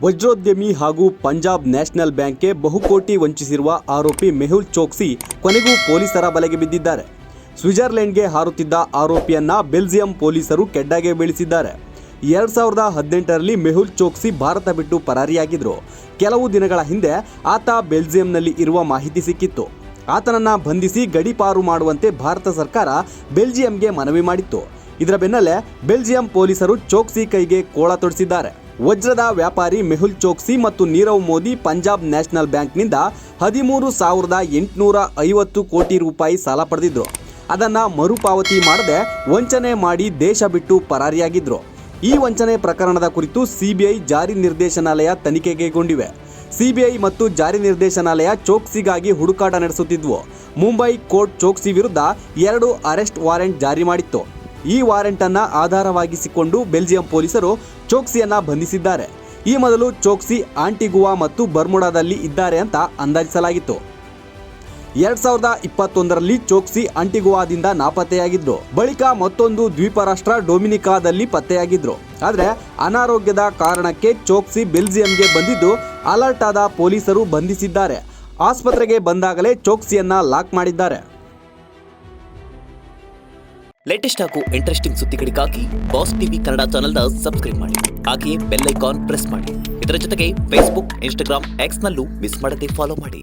ವಜ್ರೋದ್ಯಮಿ ಹಾಗೂ ಪಂಜಾಬ್ ನ್ಯಾಷನಲ್ ಬ್ಯಾಂಕ್ಗೆ ಬಹುಕೋಟಿ ವಂಚಿಸಿರುವ ಆರೋಪಿ ಮೆಹುಲ್ ಚೋಕ್ಸಿ ಕೊನೆಗೂ ಪೊಲೀಸರ ಬಲೆಗೆ ಬಿದ್ದಿದ್ದಾರೆ. ಸ್ವಿಟ್ಜರ್ಲೆಂಡ್ಗೆ ಹಾರುತ್ತಿದ್ದ ಆರೋಪಿಯನ್ನ ಬೆಲ್ಜಿಯಂ ಪೊಲೀಸರು ಕೆಡ್ಡಾಗೆ ಬೀಳಿಸಿದ್ದಾರೆ. 2018ರಲ್ಲಿ ಮೆಹುಲ್ ಚೋಕ್ಸಿ ಭಾರತ ಬಿಟ್ಟು ಪರಾರಿಯಾಗಿದ್ರು. ಕೆಲವು ದಿನಗಳ ಹಿಂದೆ ಆತ ಬೆಲ್ಜಿಯಂನಲ್ಲಿ ಇರುವ ಮಾಹಿತಿ ಸಿಕ್ಕಿತ್ತು. ಆತನನ್ನ ಬಂಧಿಸಿ ಗಡೀಪಾರು ಮಾಡುವಂತೆ ಭಾರತ ಸರ್ಕಾರ ಬೆಲ್ಜಿಯಂಗೆ ಮನವಿ ಮಾಡಿತ್ತು. ಇದರ ಬೆನ್ನಲ್ಲೇ ಬೆಲ್ಜಿಯಂ ಪೊಲೀಸರು ಚೋಕ್ಸಿ ಕೈಗೆ ಕೋಳ ತೊಡಿಸಿದ್ದಾರೆ. ವಜ್ರದ ವ್ಯಾಪಾರಿ ಮೆಹುಲ್ ಚೋಕ್ಸಿ ಮತ್ತು ನೀರವ್ ಮೋದಿ ಪಂಜಾಬ್ ನ್ಯಾಷನಲ್ ಬ್ಯಾಂಕ್ನಿಂದ 13,850 ಕೋಟಿ ರೂಪಾಯಿ ಸಾಲ ಪಡೆದಿದ್ರು. ಅದನ್ನು ಮರುಪಾವತಿ ಮಾಡದೆ ವಂಚನೆ ಮಾಡಿ ದೇಶ ಬಿಟ್ಟು ಪರಾರಿಯಾಗಿದ್ರು. ಈ ವಂಚನೆ ಪ್ರಕರಣದ ಕುರಿತು ಸಿಬಿಐ ಜಾರಿ ನಿರ್ದೇಶನಾಲಯ ತನಿಖೆ ಕೈಗೊಂಡಿವೆ. ಸಿಬಿಐ ಮತ್ತು ಜಾರಿ ನಿರ್ದೇಶನಾಲಯ ಚೋಕ್ಸಿಗಾಗಿ ಹುಡುಕಾಟ ನಡೆಸುತ್ತಿದ್ವು. ಮುಂಬೈ ಕೋರ್ಟ್ ಚೋಕ್ಸಿ ವಿರುದ್ಧ 2 ಅರೆಸ್ಟ್ ವಾರೆಂಟ್ ಜಾರಿ ಮಾಡಿತ್ತು. ಈ ವಾರೆಂಟ್ ಅನ್ನು ಆಧಾರವಾಗಿಸಿಕೊಂಡು ಬೆಲ್ಜಿಯಂ ಪೊಲೀಸರು ಚೋಕ್ಸಿಯನ್ನ ಬಂಧಿಸಿದ್ದಾರೆ. ಈ ಮೊದಲು ಚೋಕ್ಸಿ ಆಂಟಿಗುವಾ ಮತ್ತು ಬರ್ಮುಡಾದಲ್ಲಿ ಇದ್ದಾರೆ ಅಂತ ಅಂದಾಜಿಸಲಾಗಿತ್ತು. 2021ರಲ್ಲಿ ಚೋಕ್ಸಿ ಆಂಟಿಗುವಾದಿಂದ ನಾಪತ್ತೆಯಾಗಿದ್ರು. ಬಳಿಕ ಮತ್ತೊಂದು ದ್ವೀಪ ರಾಷ್ಟ್ರ ಡೊಮಿನಿಕಾದಲ್ಲಿ ಪತ್ತೆಯಾಗಿದ್ರು. ಆದರೆ ಅನಾರೋಗ್ಯದ ಕಾರಣಕ್ಕೆ ಚೋಕ್ಸಿ ಬೆಲ್ಜಿಯಂಗೆ ಬಂದಿದ್ದು ಅಲರ್ಟ್ ಆದ ಪೊಲೀಸರು ಬಂಧಿಸಿದ್ದಾರೆ. ಆಸ್ಪತ್ರೆಗೆ ಬಂದಾಗಲೇ ಚೋಕ್ಸಿಯನ್ನ ಲಾಕ್ ಮಾಡಿದ್ದಾರೆ. ಲೇಟೆಸ್ಟ್ ಹಾಗೂ ಇಂಟ್ರೆಸ್ಟಿಂಗ್ ಸುದ್ದಿಗಳಿಗಾಗಿ ಬಾಸ್ ಟಿವಿ ಕನ್ನಡ ಚಾನೆಲ್ನ ಸಬ್ಸ್ಕ್ರೈಬ್ ಮಾಡಿ. ಹಾಗೆಯೇ ಬೆಲ್ ಐಕಾನ್ ಪ್ರೆಸ್ ಮಾಡಿ. ಇದರ ಜೊತೆಗೆ ಫೇಸ್ಬುಕ್, ಇನ್ಸ್ಟಾಗ್ರಾಮ್, ಎಕ್ಸ್ನಲ್ಲೂ ಮಿಸ್ ಮಾಡದೆ ಫಾಲೋ ಮಾಡಿ.